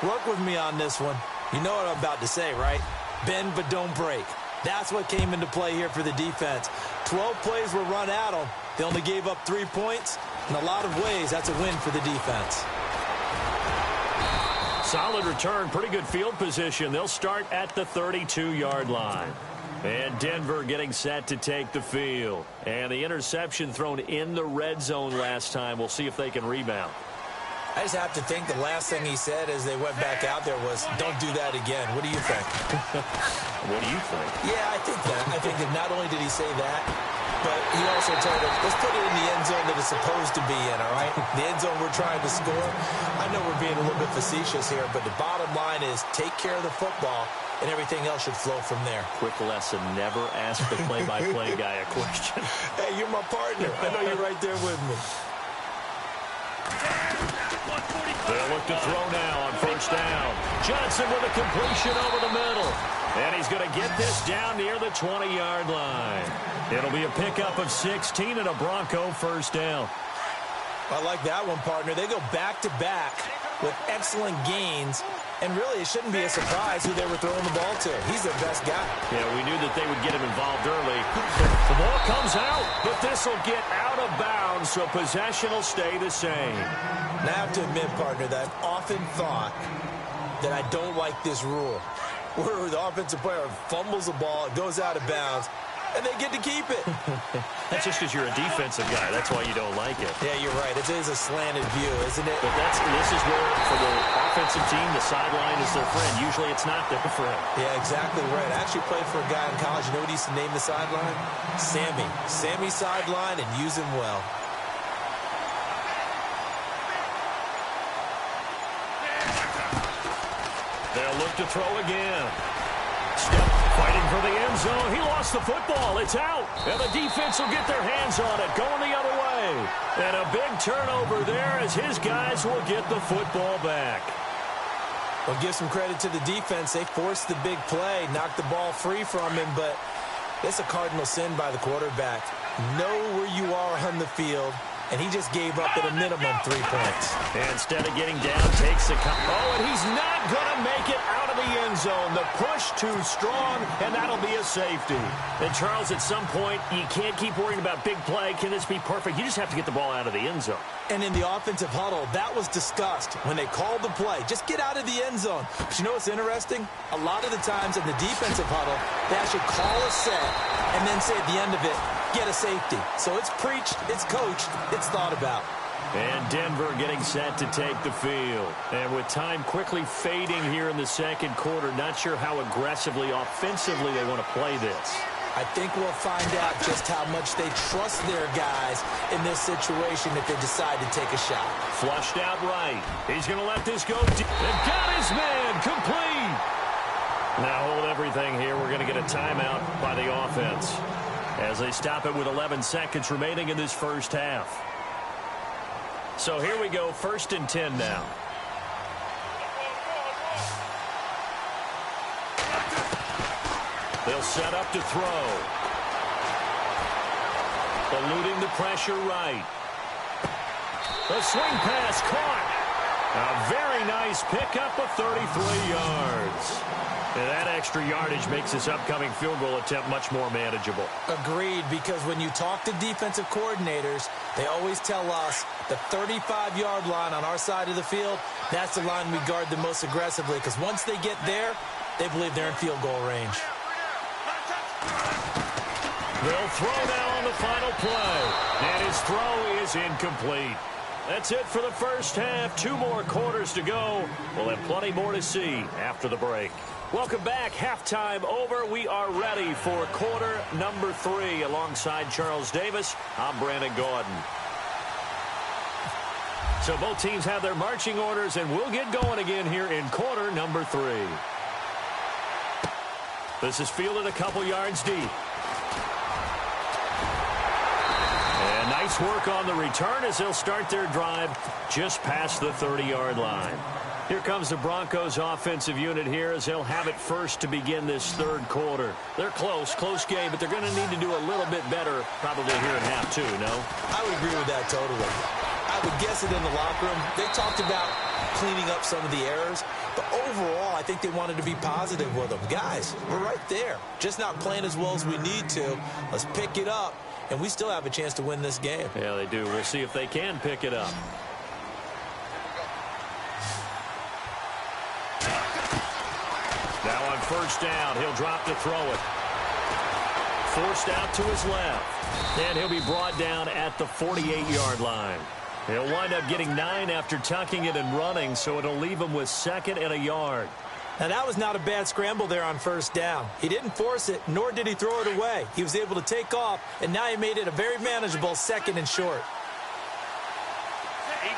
Work with me on this one. You know what I'm about to say, right? Bend but don't break. That's what came into play here for the defense. 12 plays were run at them. They only gave up 3 points. In a lot of ways, that's a win for the defense. Solid return, pretty good field position. They'll start at the 32-yard line. And Denver getting set to take the field. And the interception thrown in the red zone last time. We'll see if they can rebound. I just have to think the last thing he said as they went back out there was, don't do that again. What do you think? What do you think? Yeah, I think that. I think that not only did he say that, but he also told him, let's put it in the end zone that it's supposed to be in, all right? The end zone we're trying to score. I know we're being a little bit facetious here, but the bottom line is take care of the football, and everything else should flow from there. Quick lesson, never ask the play-by-play guy a question. Hey, you're my partner. I know you're right there with me. They'll look to throw now on 1st down. Johnson with a completion over the middle. And he's going to get this down near the 20-yard line. It'll be a pickup of 16 and a Bronco 1st down. I like that one, partner. They go back-to-back with excellent gains. And really, it shouldn't be a surprise who they were throwing the ball to. He's their best guy. Yeah, we knew that they would get him involved early. The ball comes out, but this will get out of bounds, so possession will stay the same. Now, I have to admit, partner, that I've often thought that I don't like this rule, where the offensive player fumbles the ball, it goes out of bounds, and they get to keep it. That's just because you're a defensive guy. That's why you don't like it. Yeah, you're right. It is a slanted view, isn't it? But this is where, for the offensive team, the sideline is their friend. Usually it's not their friend. Yeah, exactly right. I actually played for a guy in college. You know what he used to name the sideline? Sammy. Sammy sideline, and use him well. They'll look to throw again. Step fighting for the end zone. He lost the football. It's out. And the defense will get their hands on it. Going the other way. And a big turnover there as his guys will get the football back. Well, give some credit to the defense. They forced the big play, knocked the ball free from him, but it's a cardinal sin by the quarterback. Know where you are on the field, and he just gave up at a minimum 3 points. And instead of getting down, takes the... Oh, and he's not going to make it out of the end zone. The push too strong, and that'll be a safety. And, Charles, at some point, you can't keep worrying about big play. Can this be perfect? You just have to get the ball out of the end zone. And in the offensive huddle, that was discussed when they called the play. Just get out of the end zone. But you know what's interesting? A lot of the times in the defensive huddle, they actually call a set and then say at the end of it, get a safety. So it's preached, it's coached, it's thought about. And Denver getting set to take the field. And with time quickly fading here in the second quarter, not sure how aggressively, offensively they want to play this. I think we'll find out just how much they trust their guys in this situation if they decide to take a shot. Flushed out right. He's going to let this go deep. And got his man complete. Now hold everything here. We're going to get a timeout by the offense. as they stop it with 11 seconds remaining in this first half. So here we go, 1st and 10 now. They'll set up to throw. Eluding the pressure right. The swing pass caught. A very nice pickup of 33 yards. And that extra yardage makes this upcoming field goal attempt much more manageable. Agreed, because when you talk to defensive coordinators, they always tell us the 35-yard line on our side of the field, that's the line we guard the most aggressively, because once they get there, they believe they're in field goal range. They'll throw now on the final play, and his throw is incomplete. That's it for the first half. 2 more quarters to go. We'll have plenty more to see after the break. Welcome back. Halftime over. We are ready for quarter number 3. Alongside Charles Davis, I'm Brandon Gordon. So both teams have their marching orders, and we'll get going again here in quarter number 3. This is fielded a couple yards deep. And nice work on the return as they'll start their drive just past the 30-yard line. Here comes the Broncos offensive unit here as they'll have it first to begin this third quarter. They're close game, but they're going to need to do a little bit better probably here in half 2, no? I would agree with that totally. I would guess it in the locker room. They talked about cleaning up some of the errors, but overall, I think they wanted to be positive with them. Guys, we're right there. Just not playing as well as we need to. Let's pick it up, and we still have a chance to win this game. Yeah, they do. We'll see if they can pick it up. Now on first down, he'll drop to throw it. Forced out to his left. And he'll be brought down at the 48-yard line. He'll wind up getting 9 after tucking it and running, so it'll leave him with 2nd and a yard. Now, that was not a bad scramble there on first down. He didn't force it, nor did he throw it away. He was able to take off, and now he made it a very manageable 2nd and short. 85.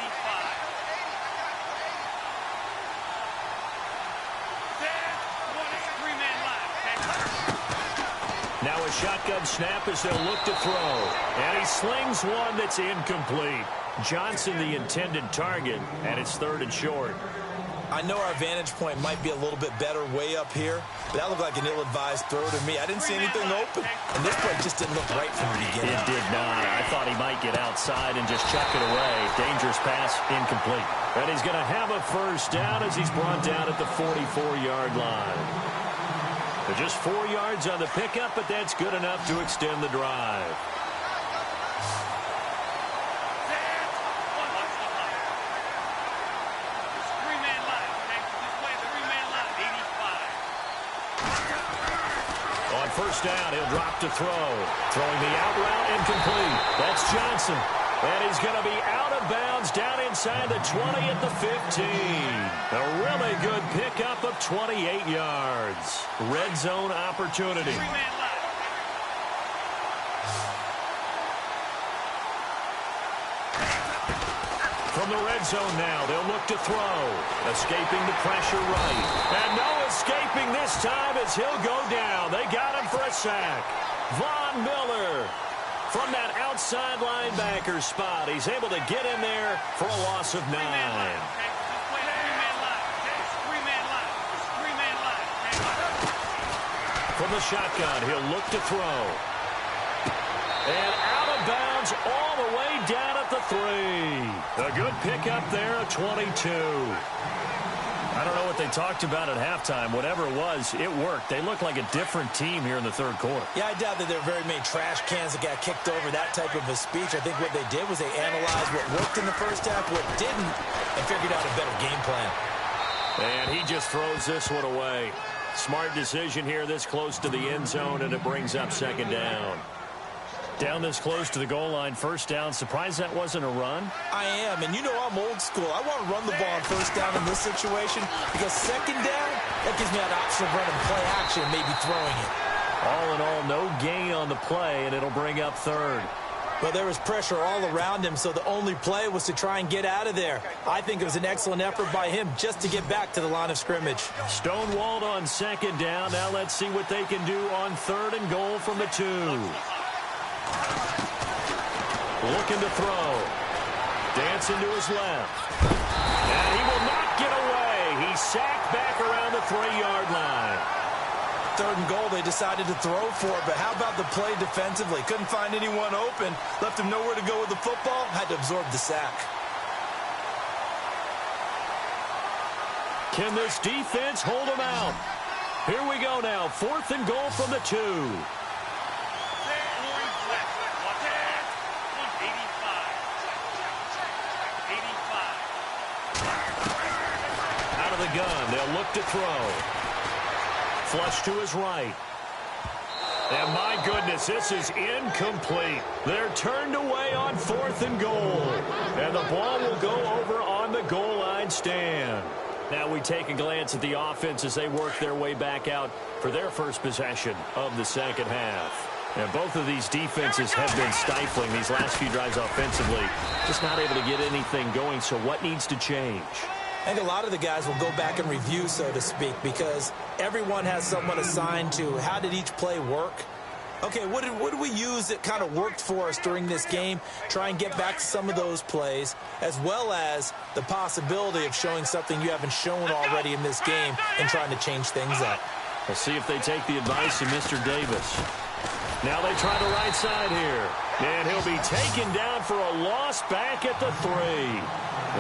Now a shotgun snap as they'll look to throw. And he slings one that's incomplete. Johnson, the intended target, and it's 3rd and short. I know our vantage point might be a little bit better way up here, but that looked like an ill-advised throw to me. I didn't see anything open, and this play just didn't look right from the beginning. It did not. I thought he might get outside and just chuck it away. Dangerous pass, incomplete. And he's going to have a first down as he's brought down at the 44-yard line. Just 4 yards on the pickup, but that's good enough to extend the drive. On first down, he'll drop to throw. Throwing the out route, incomplete. That's Johnson. And he's going to be out of bounds down inside the 20 at the 15. A really good pickup of 28 yards. Red zone opportunity. From the red zone now, they'll look to throw. Escaping the pressure right. And no escaping this time as he'll go down. They got him for a sack. Von Miller. From that outside linebacker spot, he's able to get in there for a loss of 9. From the shotgun, he'll look to throw. And out of bounds all the way down at the 3. A good pickup there of 22. I don't know what they talked about at halftime. Whatever it was, it worked. They look like a different team here in the third quarter. Yeah, I doubt that there were very many trash cans that got kicked over, that type of a speech. I think what they did was they analyzed what worked in the first half, what didn't, and figured out a better game plan. And he just throws this one away. Smart decision here this close to the end zone, and it brings up 2nd down. Down this close to the goal line, first down. Surprised that wasn't a run? I am, and you know I'm old school. I want to run the ball on first down in this situation because 2nd down, that gives me an option of running play action and maybe throwing it. All in all, no gain on the play, and it'll bring up 3rd. Well, there was pressure all around him, so the only play was to try and get out of there. I think it was an excellent effort by him just to get back to the line of scrimmage. Stonewalled on 2nd down. Now let's see what they can do on 3rd and goal from the 2. looking to throw. Dancing to his left. And he will not get away. He's sacked back around the 3-yard line. 3rd and goal, they decided to throw for it, but how about the play defensively? Couldn't find anyone open, left him nowhere to go with the football, had to absorb the sack. Can this defense hold him out? Here we go now, 4th and goal from the 2. Out of the gun, they'll look to throw. Flush to his right. And my goodness, this is incomplete. They're turned away on 4th and goal. And the ball will go over on the goal line stand. Now we take a glance at the offense as they work their way back out for their first possession of the second half. And both of these defenses have been stifling these last few drives offensively. Just not able to get anything going, so what needs to change? I think a lot of the guys will go back and review, so to speak, because everyone has someone assigned to how did each play work. Okay, what did we use that kind of worked for us during this game? Try and get back to some of those plays, as well as the possibility of showing something you haven't shown already in this game and trying to change things up. We'll see if they take the advice of Mr. Davis. Now they try the right side here. And he'll be taken down for a loss back at the 3.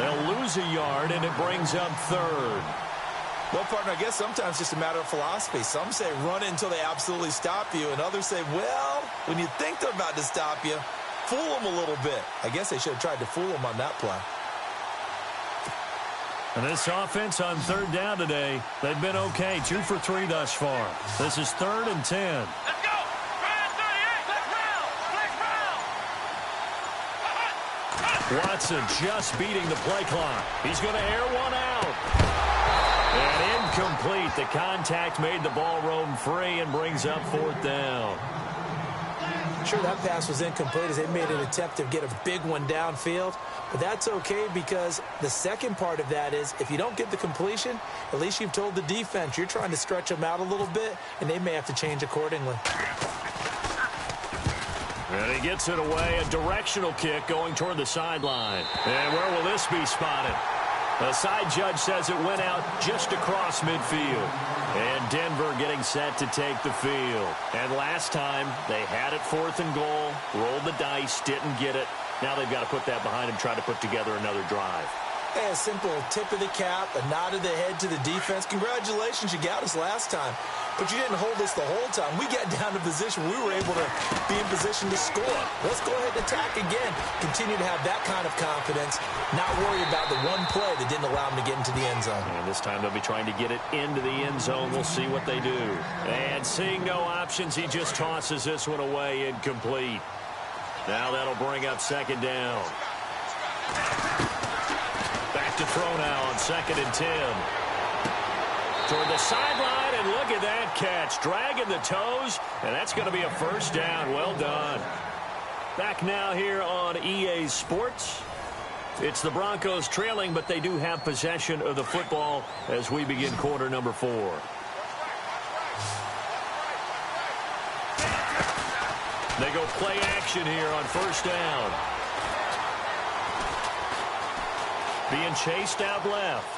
They'll lose a yard, and it brings up 3rd. Well, partner, I guess sometimes it's just a matter of philosophy. Some say run it until they absolutely stop you, and others say, well, when you think they're about to stop you, fool them a little bit. I guess they should have tried to fool them on that play. And this offense on 3rd down today, they've been okay. 2 for 3 thus far. This is 3rd and 10. Let's go! Ryan 38! Watson just beating the play clock. He's going to air one out. And incomplete. The contact made the ball roam free and brings up 4th down. Sure, that pass was incomplete as they made an attempt to get a big one downfield. But that's okay because the second part of that is if you don't get the completion, at least you've told the defense you're trying to stretch them out a little bit, and they may have to change accordingly. And he gets it away, a directional kick going toward the sideline. And where will this be spotted? The side judge says it went out just across midfield. And Denver getting set to take the field. And last time, they had it 4th and goal, rolled the dice, didn't get it. Now they've got to put that behind them, try to put together another drive. Hey, a simple tip of the cap, a nod of the head to the defense. Congratulations, you got us last time. But you didn't hold us the whole time. We got down to position. We were able to be in position to score. Let's go ahead and attack again. Continue to have that kind of confidence. Not worry about the one play that didn't allow them to get into the end zone. And this time they'll be trying to get it into the end zone. We'll see what they do. And seeing no options, he just tosses this one away incomplete. Now that'll bring up 2nd down. Back to throw now on 2nd and 10. Toward the sideline, and look at that catch. Dragging the toes, and that's going to be a 1st down. Well done. Back now here on EA Sports. It's the Broncos trailing, but they do have possession of the football as we begin quarter number 4. They go play action here on 1st down. Being chased out left.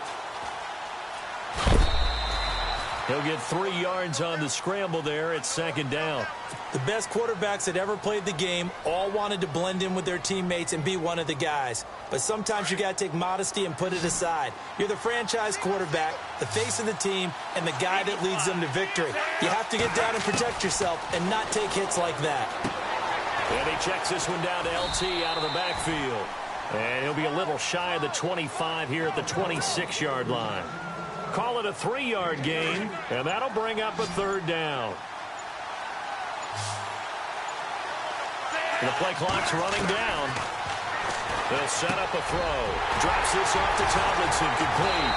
He'll get 3 yards on the scramble there. It's 2nd down. The best quarterbacks that ever played the game all wanted to blend in with their teammates and be one of the guys. But sometimes you got to take modesty and put it aside. You're the franchise quarterback, the face of the team, and the guy that leads them to victory. You have to get down and protect yourself and not take hits like that. And he checks this one down to LT out of the backfield. And he'll be a little shy of the 25 here at the 26-yard line. Call it a 3-yard gain, and that'll bring up a 3rd down. And the play clock's running down. They'll set up a throw. Drops this off to Tomlinson, complete.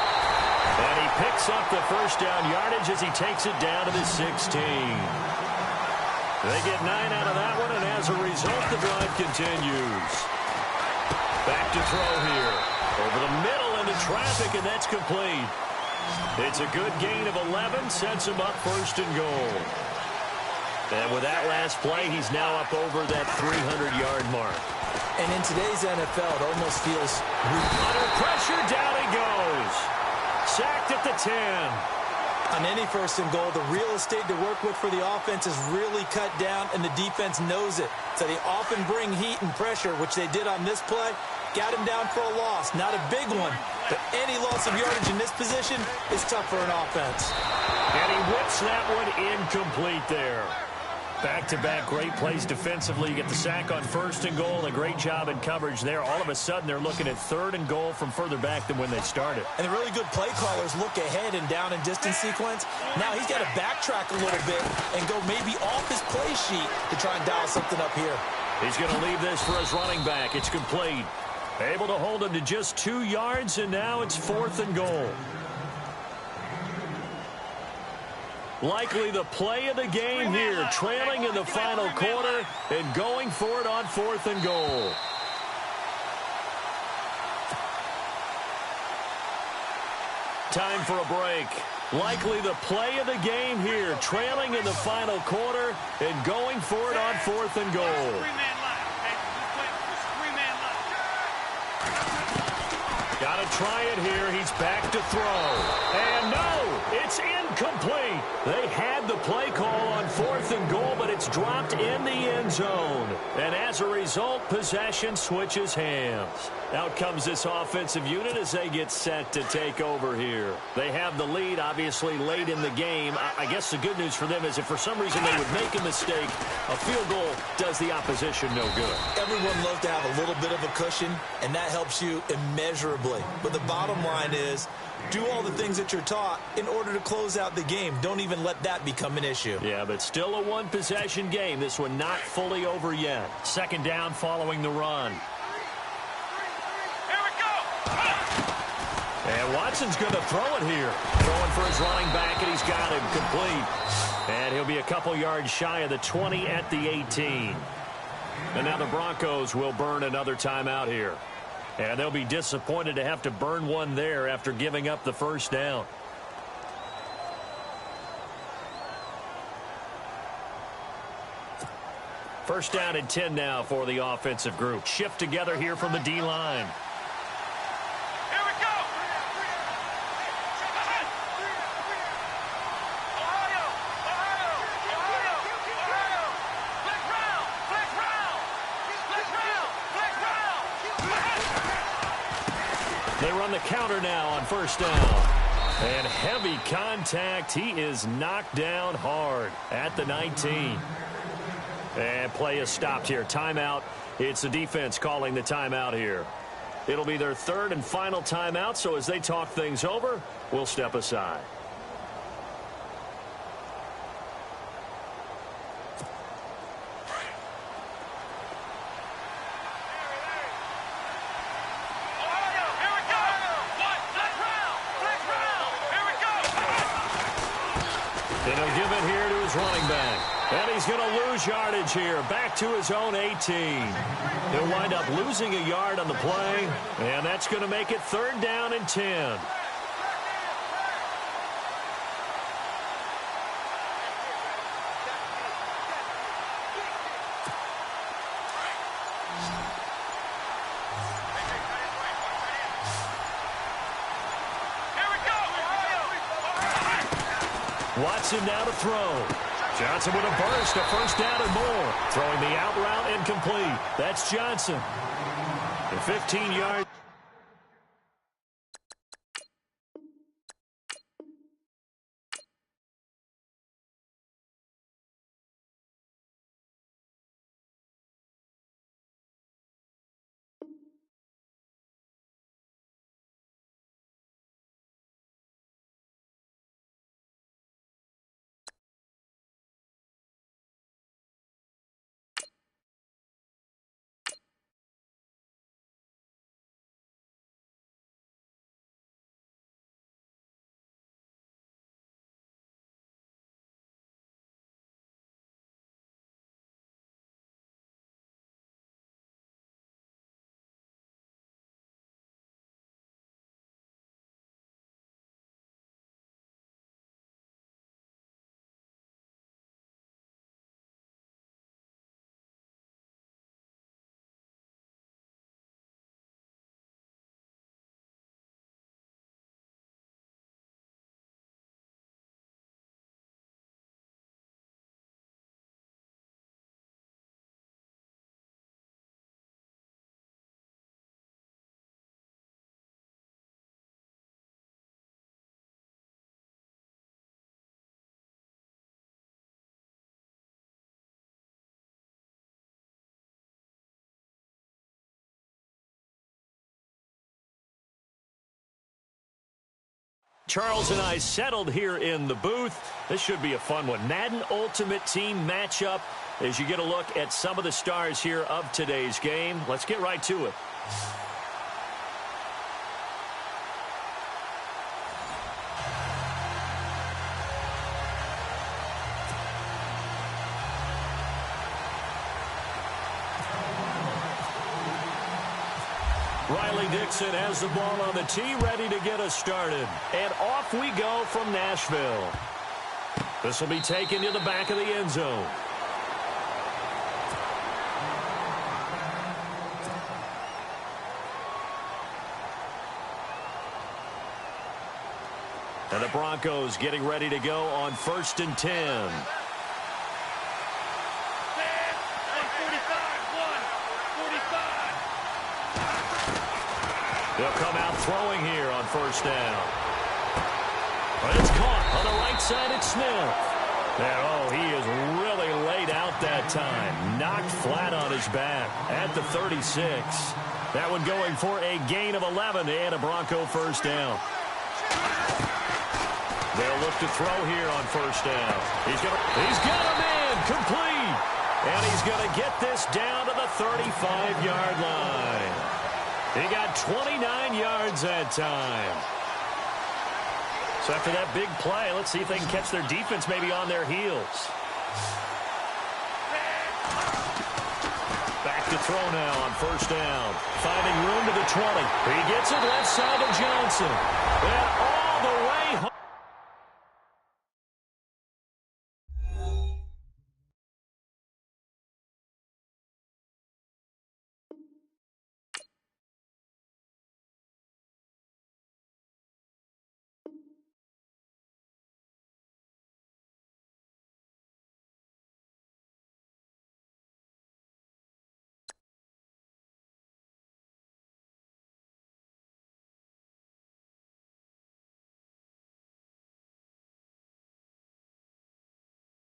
And he picks up the 1st down yardage as he takes it down to the 16. They get 9 out of that one, and as a result, the drive continues. Back to throw here. Over the middle into traffic, and that's complete. It's a good gain of 11, sets him up 1st and goal. And with that last play, he's now up over that 300-yard mark. And in today's NFL, it almost feels under pressure, down he goes. Sacked at the 10. On any first and goal, the real estate to work with for the offense is really cut down, and the defense knows it. So they often bring heat and pressure, which they did on this play. Got him down for a loss. Not a big one, but any loss of yardage in this position is tough for an offense. And he whips that one incomplete there. Back-to-back great plays defensively. You get the sack on first and goal, and a great job in coverage there. All of a sudden, they're looking at third and goal from further back than when they started. And the really good play callers look ahead and down and distance sequence. Now he's got to backtrack a little bit and go maybe off his play sheet to try and dial something up here. He's going to leave this for his running back. It's complete. Able to hold him to just 2 yards, and now it's fourth and goal. Likely the play of the game here, trailing in the final quarter and going for it on fourth and goal. Time for a break. Likely the play of the game here, trailing in the final quarter and going for it on fourth and goal. Got to try it here. He's back to throw. And no, it's incomplete. They had the play call on fourth and goal, but it's dropped in the end zone. And as a result, possession switches hands. Out comes this offensive unit as they get set to take over here. They have the lead, obviously, late in the game. I guess the good news for them is if for some reason they would make a mistake, a field goal does the opposition no good. Everyone loves to have a little bit of a cushion, and that helps you immeasurably. But the bottom line is, do all the things that you're taught in order to close out the game. Don't even let that become an issue. Yeah, but still a one-possession game. This one not fully over yet. Second down following the run. And Watson's going to throw it here. Throwing for his running back, and he's got him complete. And he'll be a couple yards shy of the 20 at the 18. And now the Broncos will burn another timeout here. And they'll be disappointed to have to burn one there after giving up the first down. First down and 10 now for the offensive group. Shift together here from the D-line. They run the counter now on first down. And heavy contact. He is knocked down hard at the 19. And play is stopped here. Timeout. It's the defense calling the timeout here. It'll be their third and final timeout, so as they talk things over, we'll step aside. And he'll give it here to his running back. And he's going to lose yardage here. Back to his own 18. He'll wind up losing a yard on the play. And that's going to make it third down and 10. Watson now to throw. Johnson with a burst, a first down and more. Throwing the out route incomplete. That's Johnson. The 15-yard. Charles and I settled here in the booth. This should be a fun one. Madden Ultimate Team matchup as you get a look at some of the stars here of today's game. Let's get right to it. Riley Dixon has the ball on the tee, ready to get us started. And off we go from Nashville. This will be taken to the back of the end zone. And the Broncos getting ready to go on 1st and 10. They'll come out throwing here on 1st down. But it's caught on the right side. It's Smith. And, he is really laid out that time. Knocked flat on his back at the 36. That one going for a gain of 11 and a Bronco 1st down. They'll look to throw here on 1st down. He's got a man complete. And he's going to get this down to the 35-yard line. He got 29 yards that time. So after that big play, let's see if they can catch their defense maybe on their heels. Back to throw now on 1st down. Finding room to the 20. He gets it left side of Johnson. And